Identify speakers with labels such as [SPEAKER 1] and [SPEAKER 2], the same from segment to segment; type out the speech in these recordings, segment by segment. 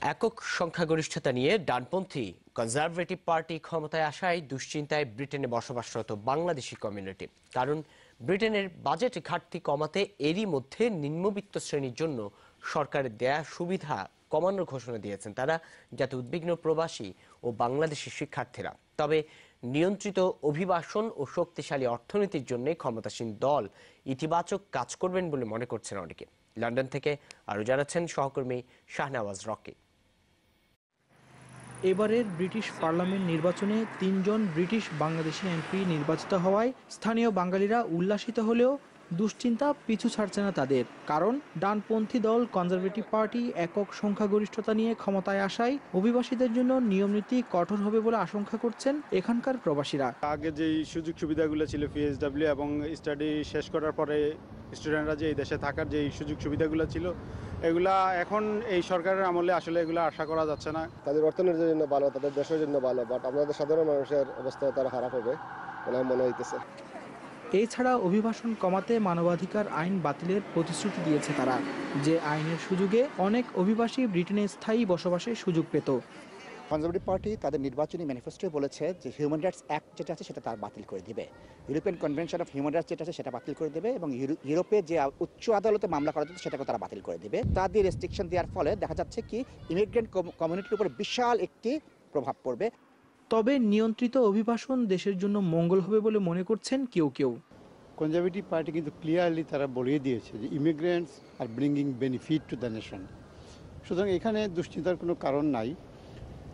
[SPEAKER 1] একক সংখ্যাগরিষ্ঠতা নিয়ে ডানপন্থী কনজারভেটিভ পার্টি ক্ষমতায় আসায় দুশ্চিন্তায় ব্রিটেনে বসবাসরত বাংলাদেশি কমিউনিটি। কারণ ব্রিটেনের বাজেট ঘাটতি কমাতে এরই মধ্যে নিম্নবিত্ত শ্রেণীর জন্য সরকারের দেয়া সুবিধা কমানোর ঘোষণা দিয়েছেন তারা, যাতে উদ্বিগ্ন প্রবাসী ও বাংলাদেশি শিক্ষার্থীরা। তবে নিয়ন্ত্রিত অভিবাসন ও শক্তিশালী অর্থনীতির জন্য ক্ষমতাসীন দল ইতিবাচক কাজ করবেন বলে মনে করছেন অনেকে। লন্ডন থেকে আরও জানাচ্ছেন সহকর্মী শাহনেওয়াজ রকি।
[SPEAKER 2] এবারের ব্রিটিশ পার্লামেন্ট নির্বাচনে ৩ জন ব্রিটিশ বাংলাদেশি এমপি নির্বাচিত হওয়ায় স্থানীয় বাঙালিরা উল্লাসিত হলেও দুশ্চিন্তা পিছু ছাড়ছে না তাদের। কারণ ডানপন্থী দল কনজারভেটিভ পার্টি একক সংখ্যাগরিষ্ঠতা নিয়ে ক্ষমতায় আসায় অভিবাসীদের জন্য নিয়মনীতি কঠোর হবে বলে আশঙ্কা করছেন এখানকার প্রবাসীরা।
[SPEAKER 3] আগে যেই সুযোগ সুবিধাগুলো ছিল পিএসডব্লিউ এবং স্টাডি শেষ করার পরে স্টুডেন্টরা যে এই দেশে থাকার যে সুযোগ সুবিধাগুলো ছিল, এগুলা এখন এই সরকারের আমলে আসলে এগুলো আশা করা যাচ্ছে না।
[SPEAKER 4] তাদের অর্থনীতির জন্য ভালো, তাদের দেশের জন্য ভালো, বাট আমাদের সাধারণ মানুষের অবস্থা তারা খারাপ হবে বলে মনে হইতেছে।
[SPEAKER 2] এছাড়া অভিবাসন কমাতে মানবাধিকার আইন বাতিলের প্রতিশ্রুতি দিয়েছে তারা, যে আইনের সুযোগে অনেক অভিবাসী ব্রিটেনে স্থায়ী বসবাসের সুযোগ পেত।
[SPEAKER 5] কনজারভেটিভ পার্টি তাদের নির্বাচনী ম্যানিফেস্টোয় বলেছে যে হিউম্যান রাইটস অ্যাক্ট যেটা আছে সেটা তার বাতিল করে দিবে, European convention of human rights যেটা আছে সেটা বাতিল করে দেবে, এবং ইউরোপে যে উচ্চ আদালতে মামলা করা যেত সেটাকে তারা বাতিল করে দেবে। তা দিয়ে রেস্ট্রিকশন দেওয়ার ফলে দেখা যাচ্ছে কি ইমিগ্রেন্ট কমিউনিটির উপর বিশাল একটি প্রভাব পড়বে।
[SPEAKER 2] তবে নিয়ন্ত্রিত অভিবাসন দেশের জন্য মঙ্গল হবে বলে মনে করছেন কেউ কেউ।
[SPEAKER 6] কনজারভেটিভ পার্টি কিন্তু ক্লিয়ারলি তারা বলিয়ে দিয়েছে যে immigrants are bringing benefit to the nation. সুতরাং এখানে দুশ্চিন্তার কোনো কারণ নাই।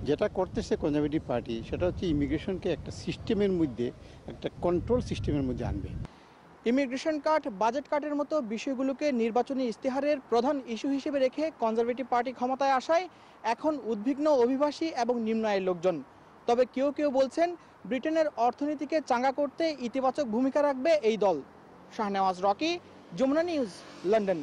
[SPEAKER 6] যেটা করতেছে কনজারভেটিভ পার্টি সেটা হচ্ছে ইমিগ্রেশনকে একটা সিস্টেমের মধ্যে, একটা কন্ট্রোল সিস্টেমের মধ্যে আনবে।
[SPEAKER 2] ইমিগ্রেশন কাট, বাজেট কাটের মতো বিষয়গুলোকে নির্বাচনী ইস্তেহারের প্রধান ইস্যু হিসেবে রেখে কনজারভেটিভ পার্টি ক্ষমতায় আসায় এখন উদ্বিগ্ন অভিবাসী এবং নিম্ন আয়ের লোকজন। তবে কেউ কেউ বলছেন ব্রিটেনের অর্থনীতিকে চাঙ্গা করতে ইতিবাচক ভূমিকা রাখবে এই দল। Shahnewaz Rocky, Jamuna news, London.